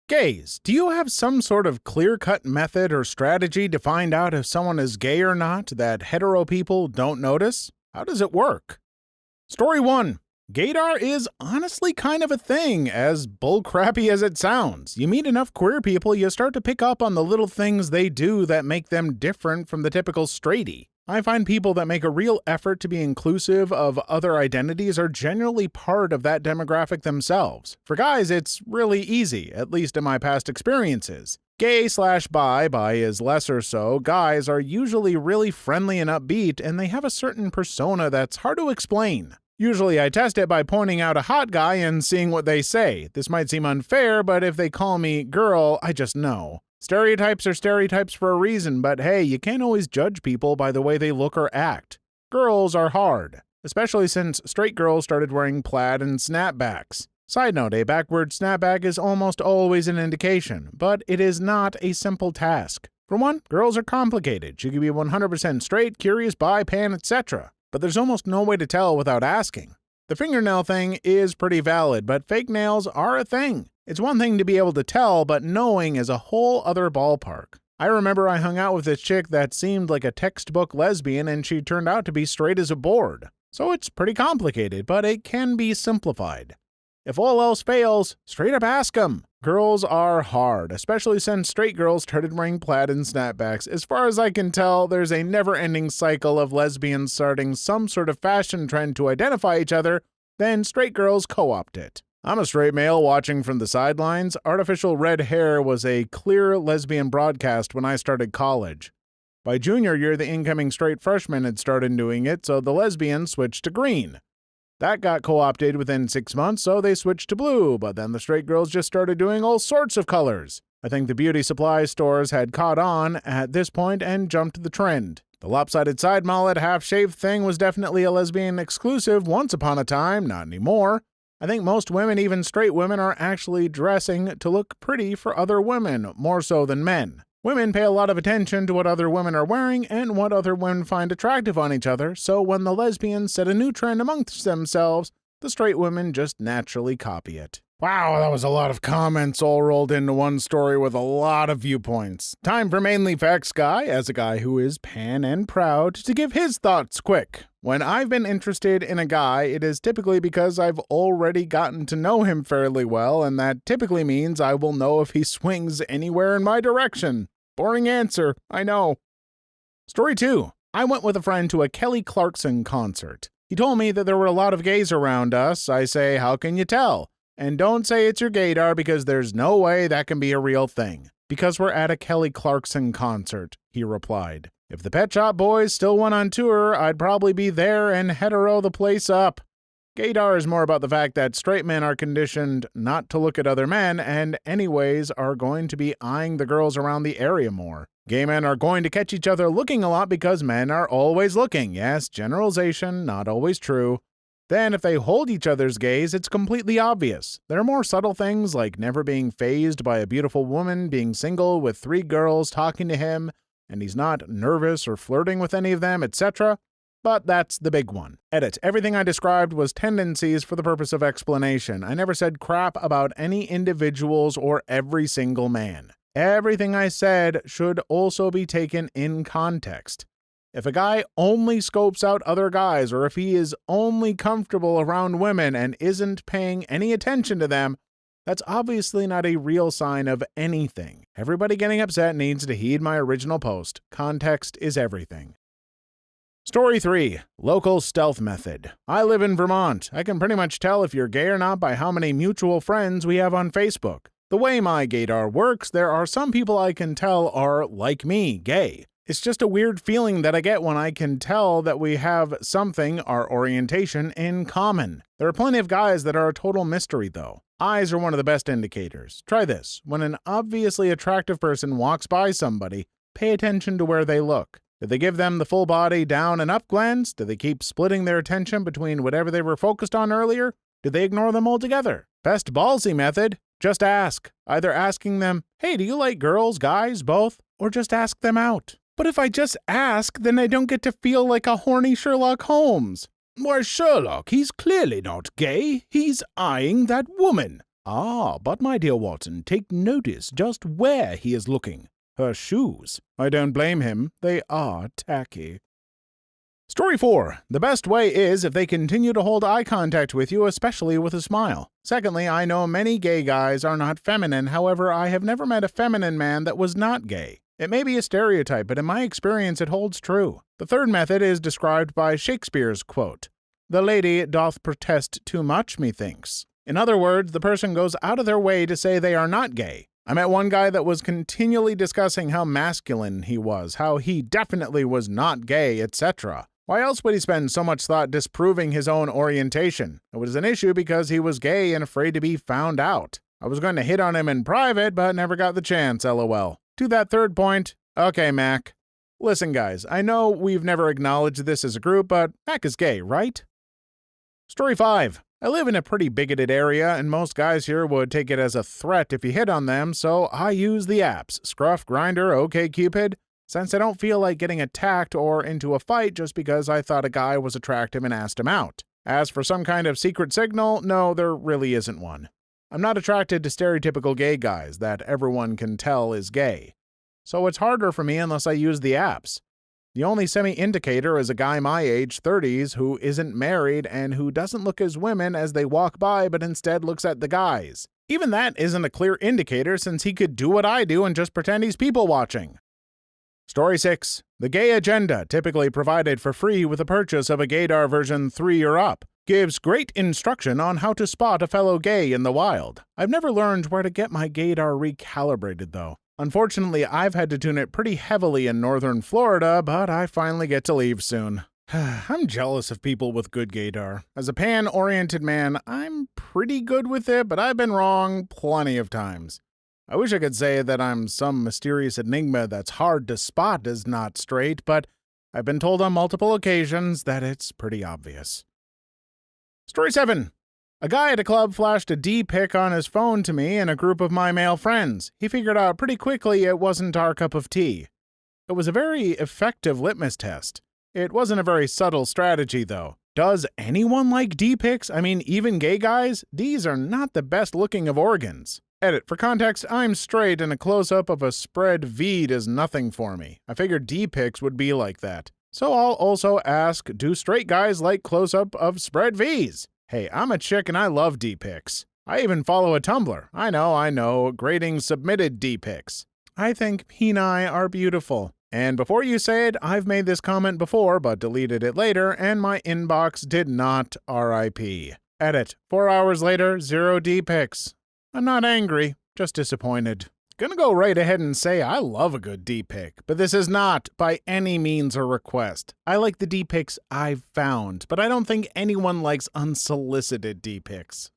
Gays, do you have some sort of clear-cut method or strategy to find out if someone is gay or not that hetero people don't notice? How does it work? Story 1. Gaydar is honestly kind of a thing, as bullcrappy as it sounds. You meet enough queer people, you start to pick up on the little things they do that make them different from the typical straightie. I find people that make a real effort to be inclusive of other identities are generally part of that demographic themselves. For guys, it's really easy, at least in my past experiences. Gay/bi is lesser so, guys are usually really friendly and upbeat, and they have a certain persona that's hard to explain. Usually I test it by pointing out a hot guy and seeing what they say. This might seem unfair, but if they call me girl, I just know. Stereotypes are stereotypes for a reason, but hey, you can't always judge people by the way they look or act. Girls are hard, especially since straight girls started wearing plaid and snapbacks. Side note, a backward snapback is almost always an indication, but it is not a simple task. For one, girls are complicated. She can be 100% straight, curious, bi, pan, etc. But there's almost no way to tell without asking. The fingernail thing is pretty valid, but fake nails are a thing. It's one thing to be able to tell, but knowing is a whole other ballpark. I remember I hung out with this chick that seemed like a textbook lesbian, and she turned out to be straight as a board. So it's pretty complicated, but it can be simplified. If all else fails, straight up ask 'em. Girls are hard, especially since straight girls started wearing plaid and snapbacks. As far as I can tell, there's a never-ending cycle of lesbians starting some sort of fashion trend to identify each other, then straight girls co-opt it. I'm a straight male watching from the sidelines. Artificial red hair was a clear lesbian broadcast when I started college. By junior year, the incoming straight freshmen had started doing it, so the lesbians switched to green. That got co-opted within 6 months, so they switched to blue, but then the straight girls just started doing all sorts of colors. I think the beauty supply stores had caught on at this point and jumped the trend. The lopsided side mullet, half-shaved thing was definitely a lesbian exclusive once upon a time, not anymore. I think most women, even straight women, are actually dressing to look pretty for other women, more so than men. Women pay a lot of attention to what other women are wearing and what other women find attractive on each other, so when the lesbians set a new trend amongst themselves, the straight women just naturally copy it. Wow, that was a lot of comments all rolled into one story with a lot of viewpoints. Time for Mainly Facts Guy, as a guy who is pan and proud, to give his thoughts quick. When I've been interested in a guy, it is typically because I've already gotten to know him fairly well, and that typically means I will know if he swings anywhere in my direction. Boring answer, I know. Story 2. I went with a friend to a Kelly Clarkson concert. He told me that there were a lot of gays around us. I say, how can you tell? And don't say it's your gaydar, because there's no way that can be a real thing. Because we're at a Kelly Clarkson concert, he replied. If the Pet Shop Boys still went on tour, I'd probably be there and hetero the place up. Gaydar is more about the fact that straight men are conditioned not to look at other men, and anyways are going to be eyeing the girls around the area more. Gay men are going to catch each other looking a lot because men are always looking. Yes, generalization, not always true. Then if they hold each other's gaze, it's completely obvious. There are more subtle things like never being fazed by a beautiful woman, being single with 3 girls talking to him, and he's not nervous or flirting with any of them, etc. But that's the big one. Edit. Everything I described was tendencies for the purpose of explanation. I never said crap about any individuals or every single man. Everything I said should also be taken in context. If a guy only scopes out other guys, or if he is only comfortable around women and isn't paying any attention to them, that's obviously not a real sign of anything. Everybody getting upset needs to heed my original post. Context is everything. Story 3. Local Stealth Method. I live in Vermont. I can pretty much tell if you're gay or not by how many mutual friends we have on Facebook. The way my gaydar works, there are some people I can tell are, like me, gay. It's just a weird feeling that I get when I can tell that we have something, our orientation, in common. There are plenty of guys that are a total mystery, though. Eyes are one of the best indicators. Try this. When an obviously attractive person walks by somebody, pay attention to where they look. Did they give them the full body down and up glance? Did they keep splitting their attention between whatever they were focused on earlier? Did they ignore them altogether? Best ballsy method, just ask. Either asking them, hey, do you like girls, guys, both? Or just ask them out. But if I just ask, then I don't get to feel like a horny Sherlock Holmes. Why, Sherlock, he's clearly not gay. He's eyeing that woman. Ah, but my dear Watson, take notice just where he is looking. Her shoes. I don't blame him. They are tacky. Story 4. The best way is if they continue to hold eye contact with you, especially with a smile. Secondly, I know many gay guys are not feminine. However, I have never met a feminine man that was not gay. It may be a stereotype, but in my experience it holds true. The third method is described by Shakespeare's quote, "The lady doth protest too much, methinks." In other words, the person goes out of their way to say they are not gay. I met one guy that was continually discussing how masculine he was, how he definitely was not gay, etc. Why else would he spend so much thought disproving his own orientation? It was an issue because he was gay and afraid to be found out. I was going to hit on him in private, but never got the chance, lol. To that third point, okay, Mac. Listen, guys, I know we've never acknowledged this as a group, but Mac is gay, right? Story 5. I live in a pretty bigoted area, and most guys here would take it as a threat if you hit on them, so I use the apps, Scruff, Grindr, OkCupid, since I don't feel like getting attacked or into a fight just because I thought a guy was attractive and asked him out. As for some kind of secret signal, no, there really isn't one. I'm not attracted to stereotypical gay guys that everyone can tell is gay. So it's harder for me unless I use the apps. The only semi-indicator is a guy my age, 30s, who isn't married and who doesn't look as women as they walk by but instead looks at the guys. Even that isn't a clear indicator since he could do what I do and just pretend he's people watching. Story 6. The Gay Agenda, typically provided for free with the purchase of a gaydar version 3 or up, gives great instruction on how to spot a fellow gay in the wild. I've never learned where to get my gaydar recalibrated, though. Unfortunately, I've had to tune it pretty heavily in northern Florida, but I finally get to leave soon. I'm jealous of people with good gaydar. As a pan-oriented man, I'm pretty good with it, but I've been wrong plenty of times. I wish I could say that I'm some mysterious enigma that's hard to spot as not straight, but I've been told on multiple occasions that it's pretty obvious. Story 7. A guy at a club flashed a D-pic on his phone to me and a group of my male friends. He figured out pretty quickly it wasn't our cup of tea. It was a very effective litmus test. It wasn't a very subtle strategy, though. Does anyone like D-pics? I mean, even gay guys? These are not the best looking of organs. Edit. For context, I'm straight and a close-up of a spread V does nothing for me. I figured D-pics would be like that. So I'll also ask, do straight guys like close-up of spread Vs? Hey, I'm a chick and I love D-pics. I even follow a Tumblr. I know, grading submitted D-pics. I think peni are beautiful. And before you say it, I've made this comment before but deleted it later and my inbox did not RIP. Edit. 4 hours later, 0 D-pics. I'm not angry, just disappointed. Gonna go right ahead and say I love a good D-pic, but this is not, by any means, a request. I like the D-pics I've found, but I don't think anyone likes unsolicited D-pics.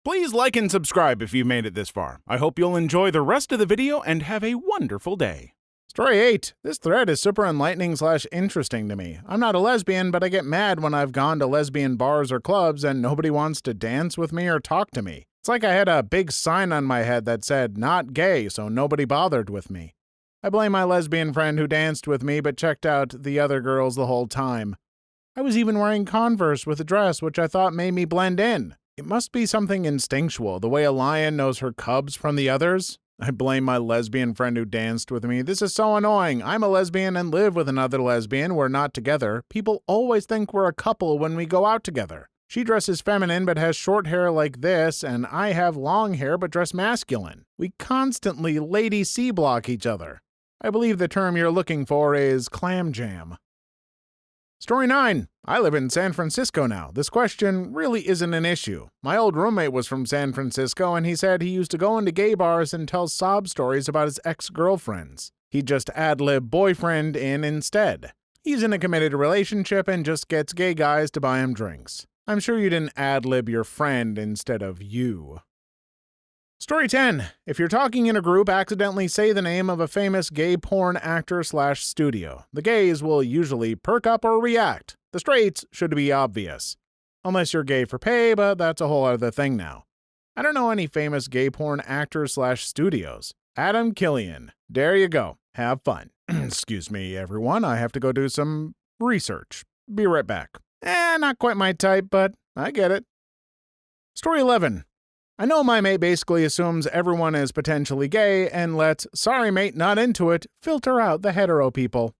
Please like and subscribe if you've made it this far. I hope you'll enjoy the rest of the video and have a wonderful day. Story 8. This thread is super enlightening/interesting to me. I'm not a lesbian, but I get mad when I've gone to lesbian bars or clubs and nobody wants to dance with me or talk to me. It's like I had a big sign on my head that said, "Not gay," so nobody bothered with me. I blame my lesbian friend who danced with me but checked out the other girls the whole time. I was even wearing Converse with a dress which I thought made me blend in. It must be something instinctual, the way a lion knows her cubs from the others. I blame my lesbian friend who danced with me. This is so annoying. I'm a lesbian and live with another lesbian. We're not together. People always think we're a couple when we go out together. She dresses feminine but has short hair like this, and I have long hair but dress masculine. We constantly lady C-block each other. I believe the term you're looking for is clam jam. Story 9. I live in San Francisco now. This question really isn't an issue. My old roommate was from San Francisco, and he said he used to go into gay bars and tell sob stories about his ex-girlfriends. He'd just ad-lib boyfriend in instead. He's in a committed relationship and just gets gay guys to buy him drinks. I'm sure you didn't ad-lib your friend instead of you. Story 10. If you're talking in a group, accidentally say the name of a famous gay porn actor/studio. The gays will usually perk up or react. The straights should be obvious. Unless you're gay for pay, but that's a whole other thing now. I don't know any famous gay porn actors/studios. Adam Killian. There you go. Have fun. Excuse me, everyone. I have to go do some research. Be right back. Not quite my type, but I get it. Story 11. I know my mate basically assumes everyone is potentially gay and lets, sorry mate, not into it, filter out the hetero people.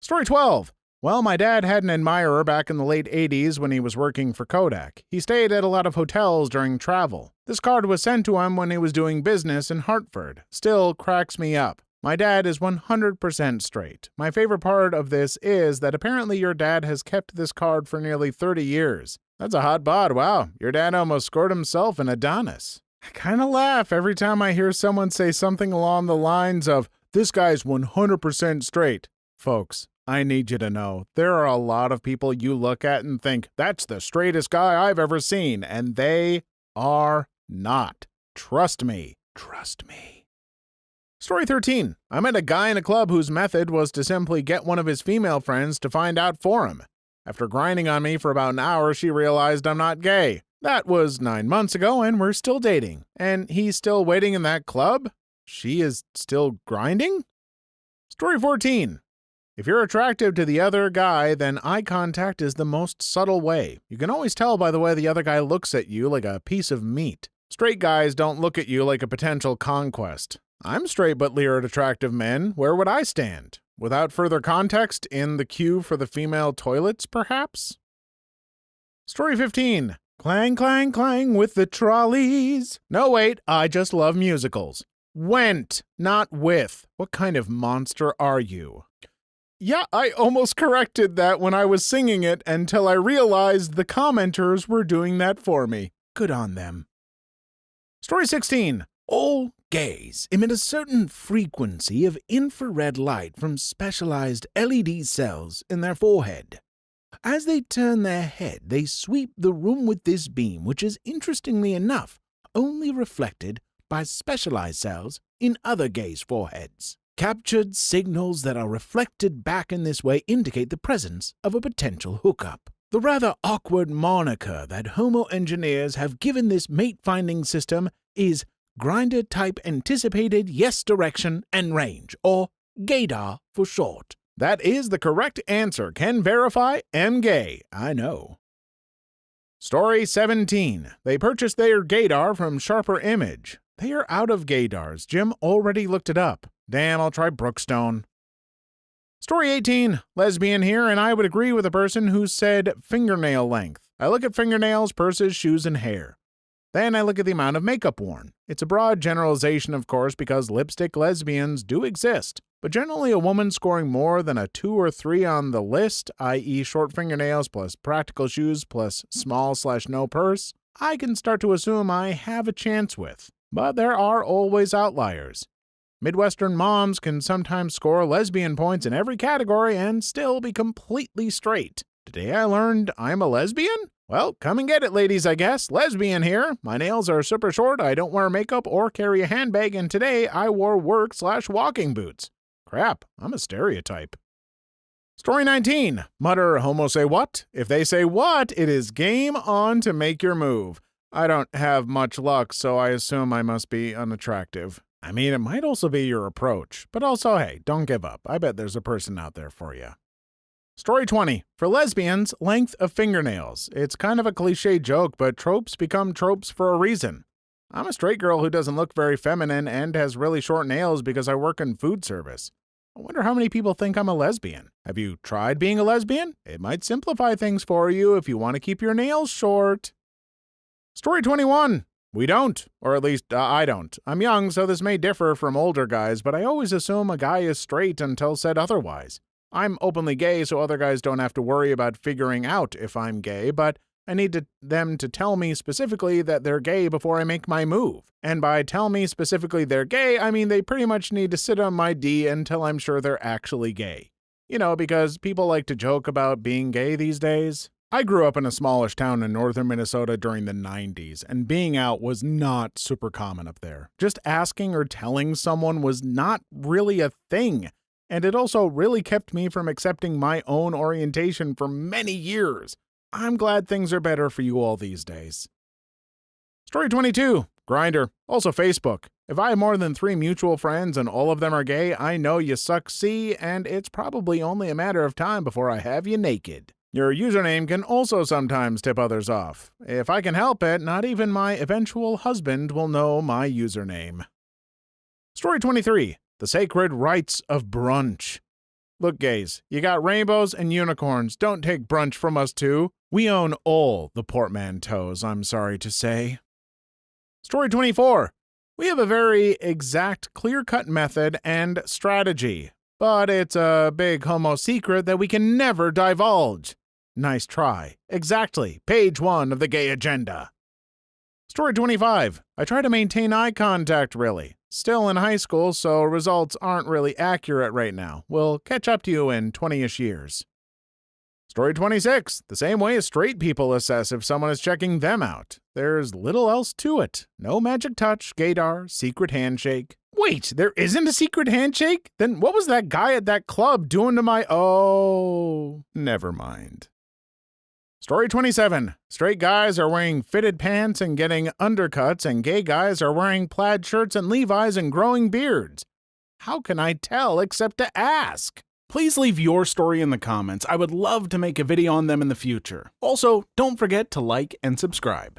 Story 12. Well, my dad had an admirer back in the late 80s when he was working for Kodak. He stayed at a lot of hotels during travel. This card was sent to him when he was doing business in Hartford. Still cracks me up. My dad is 100% straight. My favorite part of this is that apparently your dad has kept this card for nearly 30 years. That's a hot bod. Wow, your dad almost scored himself an Adonis. I kind of laugh every time I hear someone say something along the lines of, this guy's 100% straight. Folks, I need you to know, there are a lot of people you look at and think, that's the straightest guy I've ever seen, and they are not. Trust me. Trust me. Story 13. I met a guy in a club whose method was to simply get one of his female friends to find out for him. After grinding on me for about an hour, she realized I'm not gay. That was 9 months ago, and we're still dating. And he's still waiting in that club? She is still grinding? Story 14. If you're attractive to the other guy, then eye contact is the most subtle way. You can always tell by the way the other guy looks at you like a piece of meat. Straight guys don't look at you like a potential conquest. I'm straight but leer at attractive men. Where would I stand? Without further context, in the queue for the female toilets, perhaps? Story 15. Clang, clang, clang with the trolleys. No, wait, I just love musicals. Went, not with. What kind of monster are you? Yeah, I almost corrected that when I was singing it until I realized the commenters were doing that for me. Good on them. Story 16. All gays emit a certain frequency of infrared light from specialized LED cells in their forehead. As they turn their head, they sweep the room with this beam, which is, interestingly enough, only reflected by specialized cells in other gays' foreheads. Captured signals that are reflected back in this way indicate the presence of a potential hookup. The rather awkward moniker that homo engineers have given this mate-finding system is Grinder Type Anticipated Yes Direction and Range, or GAYDAR for short. That is the correct answer. Can verify, am gay. I know. Story 17. They purchased their gaydar from Sharper Image. They are out of gaydars. Jim already looked it up. Damn, I'll try Brookstone. Story 18. Lesbian here, and I would agree with a person who said fingernail length. I look at fingernails, purses, shoes, and hair. Then I look at the amount of makeup worn. It's a broad generalization, of course, because lipstick lesbians do exist. But generally a woman scoring more than a 2 or 3 on the list, i.e. short fingernails plus practical shoes plus small/no purse, I can start to assume I have a chance with. But there are always outliers. Midwestern moms can sometimes score lesbian points in every category and still be completely straight. Today I learned I'm a lesbian? Well, come and get it, ladies, I guess. Lesbian here. My nails are super short, I don't wear makeup or carry a handbag, and today I wore work/walking boots. Crap, I'm a stereotype. Story 19. Mutter, homo say what? If they say what, it is game on to make your move. I don't have much luck, so I assume I must be unattractive. I mean, it might also be your approach. But also, hey, don't give up. I bet there's a person out there for you. Story 20. For lesbians, length of fingernails. It's kind of a cliche joke, but tropes become tropes for a reason. I'm a straight girl who doesn't look very feminine and has really short nails because I work in food service. I wonder how many people think I'm a lesbian. Have you tried being a lesbian? It might simplify things for you if you want to keep your nails short. Story 21. We don't, or at least I don't. I'm young, so this may differ from older guys, but I always assume a guy is straight until said otherwise. I'm openly gay, so other guys don't have to worry about figuring out if I'm gay, but I need them to tell me specifically that they're gay before I make my move. And by tell me specifically they're gay, I mean they pretty much need to sit on my D until I'm sure they're actually gay. You know, because people like to joke about being gay these days. I grew up in a smallish town in northern Minnesota during the 90s, and being out was not super common up there. Just asking or telling someone was not really a thing, and it also really kept me from accepting my own orientation for many years. I'm glad things are better for you all these days. Story 22. Grindr. Also Facebook. If I have more than 3 mutual friends and all of them are gay, I know you suck C, and it's probably only a matter of time before I have you naked. Your username can also sometimes tip others off. If I can help it, not even my eventual husband will know my username. Story 23. The Sacred Rites of Brunch. Look, gays, you got rainbows and unicorns. Don't take brunch from us too. We own all the portmanteaus, I'm sorry to say. Story 24. We have a very exact, clear-cut method and strategy, but it's a big homo secret that we can never divulge. Nice try. Exactly. Page 1 of the gay agenda. Story 25. I try to maintain eye contact, really. Still in high school, so results aren't really accurate right now. We'll catch up to you in 20-ish years. Story 26. The same way as straight people assess if someone is checking them out. There's little else to it. No magic touch, gaydar, secret handshake. Wait, there isn't a secret handshake? Then what was that guy at that club doing to my— Oh, never mind. Story 27. Straight guys are wearing fitted pants and getting undercuts, and gay guys are wearing plaid shirts and Levi's and growing beards. How can I tell except to ask? Please leave your story in the comments. I would love to make a video on them in the future. Also, don't forget to like and subscribe.